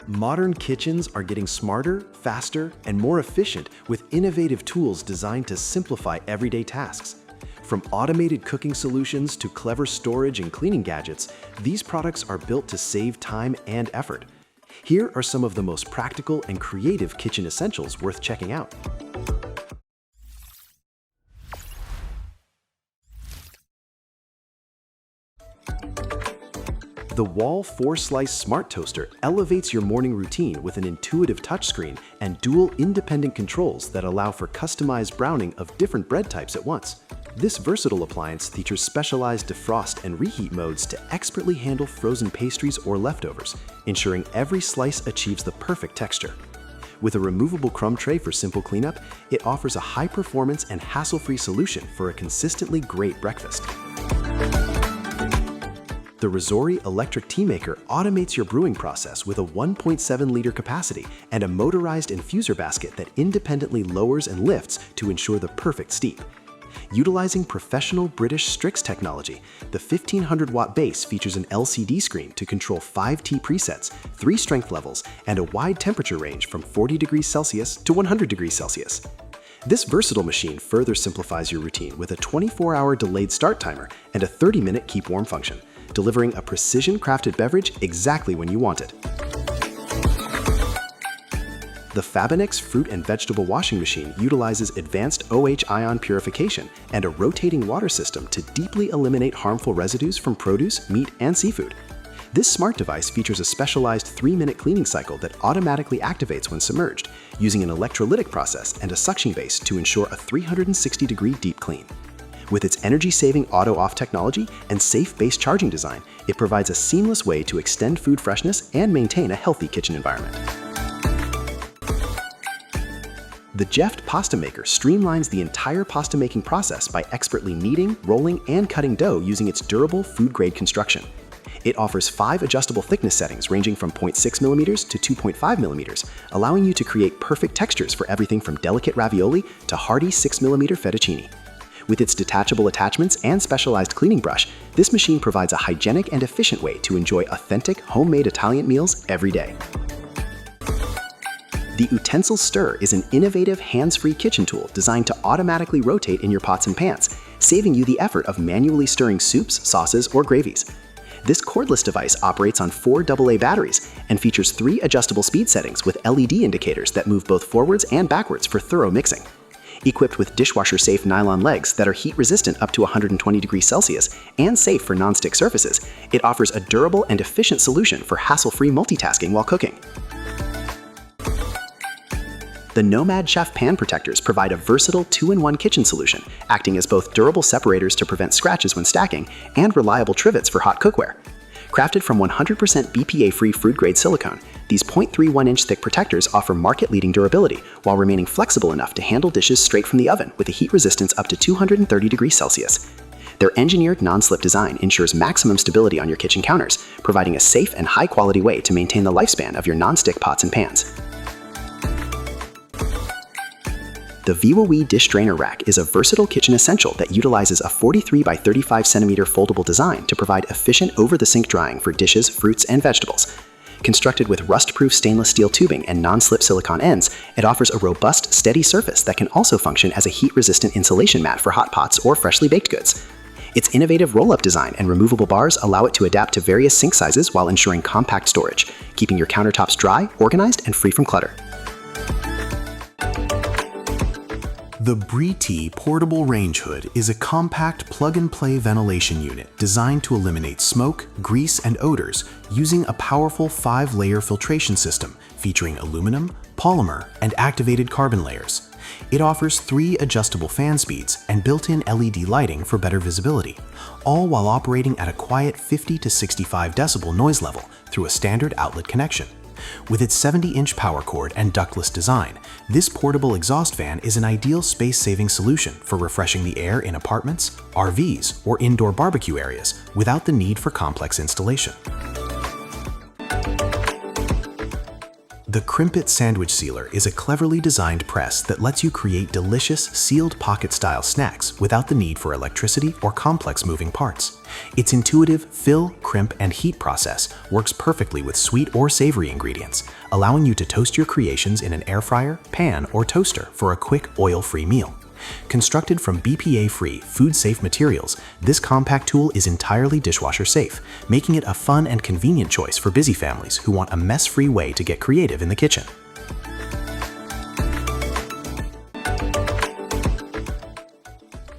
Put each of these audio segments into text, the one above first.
Modern kitchens are getting smarter, faster, and more efficient with innovative tools designed to simplify everyday tasks. From automated cooking solutions to clever storage and cleaning gadgets, these products are built to save time and effort. Here are some of the most practical and creative kitchen essentials worth checking out. The Wall 4-Slice Smart Toaster elevates your morning routine with an intuitive touchscreen and dual independent controls that allow for customized browning of different bread types at once. This versatile appliance features specialized defrost and reheat modes to expertly handle frozen pastries or leftovers, ensuring every slice achieves the perfect texture. With a removable crumb tray for simple cleanup, it offers a high-performance and hassle-free solution for a consistently great breakfast. The Rosori electric tea maker automates your brewing process with a 1.7-liter capacity and a motorized infuser basket that independently lowers and lifts to ensure the perfect steep. Utilizing professional British Strix technology, the 1500-watt base features an LCD screen to control 5 tea presets, 3 strength levels, and a wide temperature range from 40 degrees Celsius to 100 degrees Celsius. This versatile machine further simplifies your routine with a 24-hour delayed start timer and a 30-minute keep warm function, delivering a precision-crafted beverage exactly when you want it. The Fabinix fruit and vegetable washing machine utilizes advanced OH ion purification and a rotating water system to deeply eliminate harmful residues from produce, meat, and seafood. This smart device features a specialized 3-minute cleaning cycle that automatically activates when submerged, using an electrolytic process and a suction base to ensure a 360-degree deep clean. With its energy-saving auto-off technology and safe base charging design, it provides a seamless way to extend food freshness and maintain a healthy kitchen environment. The Jeft pasta maker streamlines the entire pasta making process by expertly kneading, rolling, and cutting dough using its durable food-grade construction. It offers 5 adjustable thickness settings ranging from 0.6mm to 2.5mm, allowing you to create perfect textures for everything from delicate ravioli to hearty 6mm fettuccine. With its detachable attachments and specialized cleaning brush, this machine provides a hygienic and efficient way to enjoy authentic, homemade Italian meals every day. The Utensil Stir is an innovative hands-free kitchen tool designed to automatically rotate in your pots and pans, saving you the effort of manually stirring soups, sauces, or gravies. This cordless device operates on 4 AA batteries and features 3 adjustable speed settings with LED indicators that move both forwards and backwards for thorough mixing. Equipped with dishwasher-safe nylon legs that are heat-resistant up to 120 degrees Celsius and safe for non-stick surfaces, it offers a durable and efficient solution for hassle-free multitasking while cooking. The Nomad Chef pan protectors provide a versatile 2-in-1 kitchen solution, acting as both durable separators to prevent scratches when stacking and reliable trivets for hot cookware. Crafted from 100% BPA-free food-grade silicone, these 0.31-inch thick protectors offer market-leading durability while remaining flexible enough to handle dishes straight from the oven with a heat resistance up to 230 degrees Celsius. Their engineered non-slip design ensures maximum stability on your kitchen counters, providing a safe and high-quality way to maintain the lifespan of your non-stick pots and pans. The VivaWee dish drainer rack is a versatile kitchen essential that utilizes a 43 by 35 centimeter foldable design to provide efficient over-the-sink drying for dishes, fruits, and vegetables. Constructed with rust-proof stainless steel tubing and non-slip silicone ends, it offers a robust, steady surface that can also function as a heat-resistant insulation mat for hot pots or freshly baked goods. Its innovative roll-up design and removable bars allow it to adapt to various sink sizes while ensuring compact storage, keeping your countertops dry, organized, and free from clutter. The Bree Portable Range Hood is a compact plug-and-play ventilation unit designed to eliminate smoke, grease, and odors using a powerful 5-layer filtration system featuring aluminum, polymer, and activated carbon layers. It offers 3 adjustable fan speeds and built-in LED lighting for better visibility, all while operating at a quiet 50 to 65 decibel noise level through a standard outlet connection. With its 70-inch power cord and ductless design, this portable exhaust fan is an ideal space-saving solution for refreshing the air in apartments, RVs, or indoor barbecue areas without the need for complex installation. The Crimpet Sandwich Sealer is a cleverly designed press that lets you create delicious, sealed pocket-style snacks without the need for electricity or complex moving parts. Its intuitive fill, crimp, and heat process works perfectly with sweet or savory ingredients, allowing you to toast your creations in an air fryer, pan, or toaster for a quick, oil-free meal. Constructed from BPA-free, food-safe materials, this compact tool is entirely dishwasher-safe, making it a fun and convenient choice for busy families who want a mess-free way to get creative in the kitchen.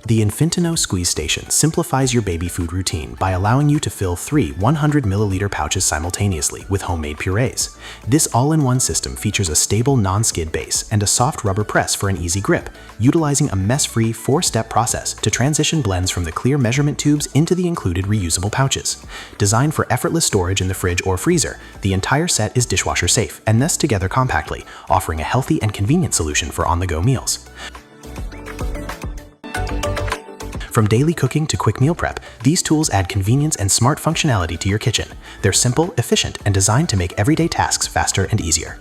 The Infintino Squeeze Station simplifies your baby food routine by allowing you to fill 3 100-milliliter pouches simultaneously with homemade purees. This all-in-one system features a stable non-skid base and a soft rubber press for an easy grip, utilizing a mess-free 4-step process to transition blends from the clear measurement tubes into the included reusable pouches. Designed for effortless storage in the fridge or freezer, the entire set is dishwasher safe and nests together compactly, offering a healthy and convenient solution for on-the-go meals. From daily cooking to quick meal prep, these tools add convenience and smart functionality to your kitchen. They're simple, efficient, and designed to make everyday tasks faster and easier.